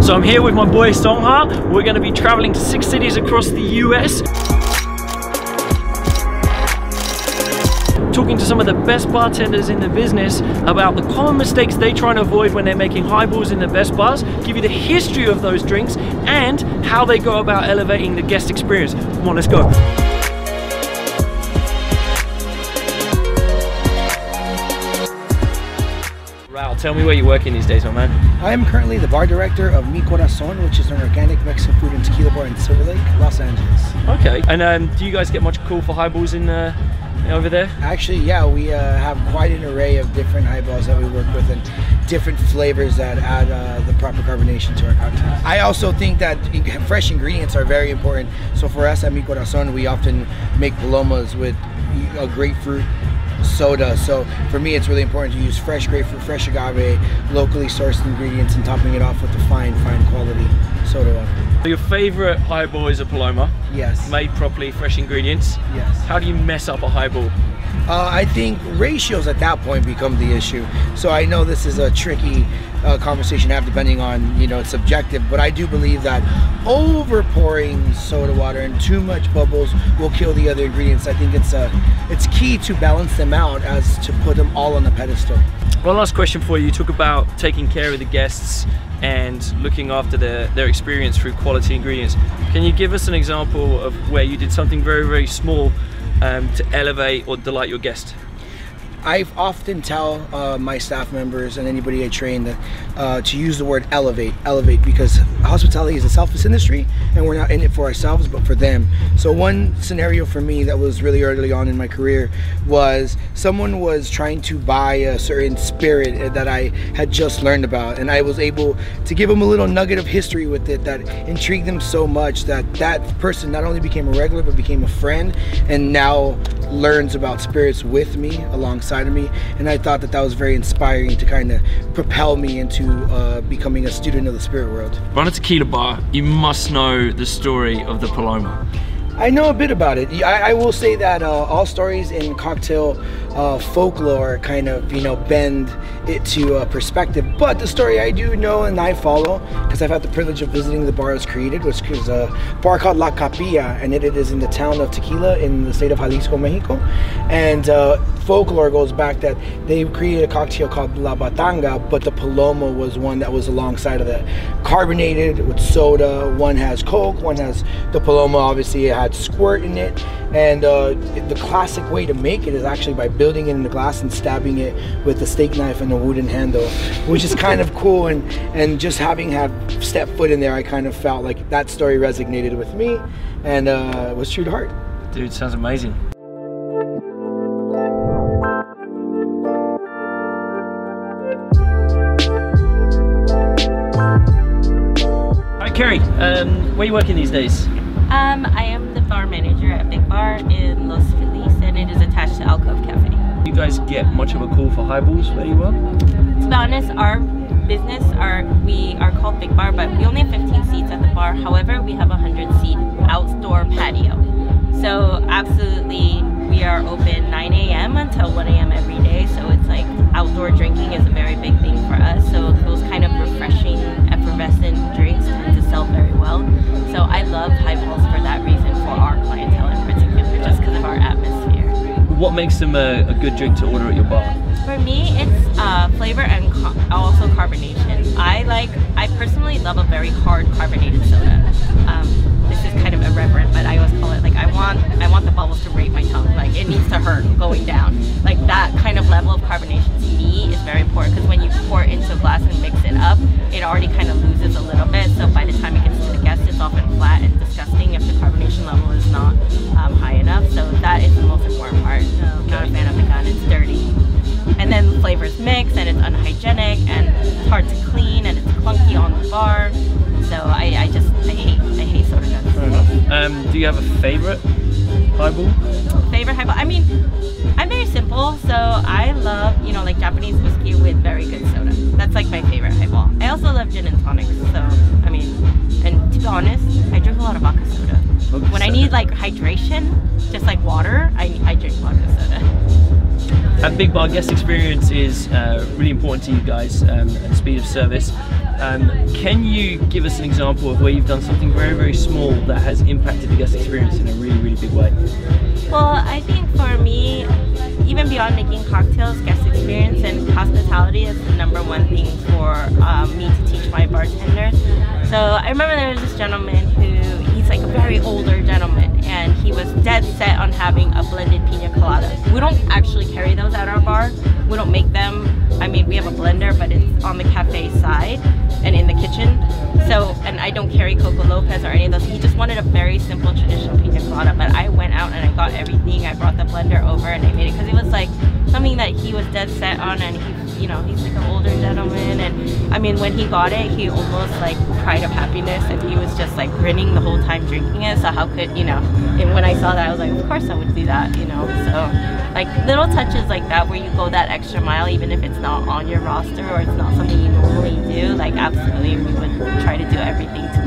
So I'm here with my boy SeongHa. We're going to be traveling to 6 cities across the US. Talking to some of the best bartenders in the business about the common mistakes they try to avoid when they're making highballs in the best bars, give you the history of those drinks and how they go about elevating the guest experience. Come on, let's go. Raul, tell me where you're working these days, my man. I am currently the bar director of Mi Corazón, which is an organic Mexican food and tequila bar in Silver Lake, Los Angeles. Okay, and do you guys get much call for highballs in over there? Actually, yeah, we have quite an array of different highballs that we work with and different flavors that add the proper carbonation to our cocktails. I also think that fresh ingredients are very important. So for us at Mi Corazón, we often make Palomas with a grapefruit soda. So for me, it's really important to use fresh grapefruit, fresh agave, locally sourced ingredients, and topping it off with the fine quality soda water. Your favorite highball is a Paloma? Yes. Made properly, fresh ingredients? Yes. How do you mess up a highball? I think ratios at that point become the issue. So I know this is a tricky conversation to have depending on, it's subjective, but I do believe that over pouring soda water and too much bubbles will kill the other ingredients. I think it's key to balance them out as to put them all on a pedestal. One last question for you. You talk about taking care of the guests and looking after their experience through quality ingredients. Can you give us an example of where you did something very, very small to elevate or delight your guest? I often tell my staff members and anybody I train that to use the word elevate, because hospitality is a selfless industry and we're not in it for ourselves but for them. So one scenario for me that was really early on in my career was someone was trying to buy a certain spirit that I had just learned about, and I was able to give them a little nugget of history with it that intrigued them so much that that person not only became a regular but became a friend and now learns about spirits with me alongside of me. And I thought that was very inspiring to kind of propel me into becoming a student of the spirit world. Run a tequila bar, you must know the story of the Paloma. I know a bit about it. I will say that all stories in cocktail folklore kind of, bend it to perspective. But the story I do know and I follow, because I've had the privilege of visiting the bar it was created, which is a bar called La Capilla, and it is in the town of Tequila in the state of Jalisco, Mexico. And folklore goes back that they created a cocktail called La Batanga, but the Paloma was one that was alongside of that. Carbonated with soda, one has Coke, one has the Paloma, obviously it had squirt in it, and the classic way to make it is actually by building it in the glass and stabbing it with a steak knife and a wooden handle, which is kind of cool. And just having stepped foot in there, I kind of felt like that story resonated with me and was true to heart. Dude, sounds amazing. Hi Cari, where are you working these days? I am the bar manager at Big Bar in Los Feliz, and it is attached to Alcove Cafe. You guys get much of a call for highballs where you are? To be honest, our business, we are called Big Bar, but we only have 15 seats at the bar. However, we have a 100-seat outdoor patio. So absolutely, we are open 9 a.m. until 1 a.m. every day. So it's like outdoor drinking is a very big thing for us. So those kind of refreshing, effervescent drinks tend to sell very well. So I love highballs for that reason, for our clientele in particular, just because of our atmosphere. What makes them a good drink to order at your bar? For me, it's flavor and also carbonation. I personally love a very hard carbonated soda. This is kind of irreverent, but I always call it like I want the bubbles to rape my tongue. Like it needs to hurt going down. Like that kind of level of carbonation to me is very important, because when you pour it into a glass and mix it up, it already kind of loses a little bit. So by the time it gets to the guest, it's often flat and disgusting if the carbonation level is not high enough. So that is the most important part. Not a fan of the gun. It's dirty. And then the flavors mix and it's unhygienic and it's hard to clean and it's clunky on the bar. So I hate soda guns. Fair enough. Do you have a favorite highball? Favorite highball? I mean, I'm very simple, so I love, like Japanese whiskey with very good soda. That's like my favorite highball. I also love gin and tonics, so I mean, and to be honest, I drink a lot of vodka soda. When I need like hydration, just like water, I drink vodka soda. At Big Bar, guest experience is really important to you guys, and speed of service. Can you give us an example of where you've done something very, very small that has impacted the guest experience in a really, really big way? Well, I think for me, even beyond making cocktails, guest experience and hospitality is the #1 thing for me to teach my bartenders. So I remember there was this gentleman he's like a very older gentleman, and he was dead set on having a blended pina colada. We don't actually carry those at our bar. We don't make them. I mean, we have a blender, but it's on the cafe side and in the kitchen. So, and I don't carry Coco Lopez or any of those. He just wanted a very simple traditional pina colada, but I went out and I got everything. I brought the blender over and I made it because it was like something that he was dead set on, and he, you know, he's like an older gentleman, and I mean, when he got it, he almost like cried of happiness, and he was just like grinning the whole time drinking it. So how could, you know, and when I saw that, I was like, of course I would do that, you know. So like little touches like that where you go that extra mile, even if it's not on your roster or it's not something you normally do, like absolutely we would try to do everything to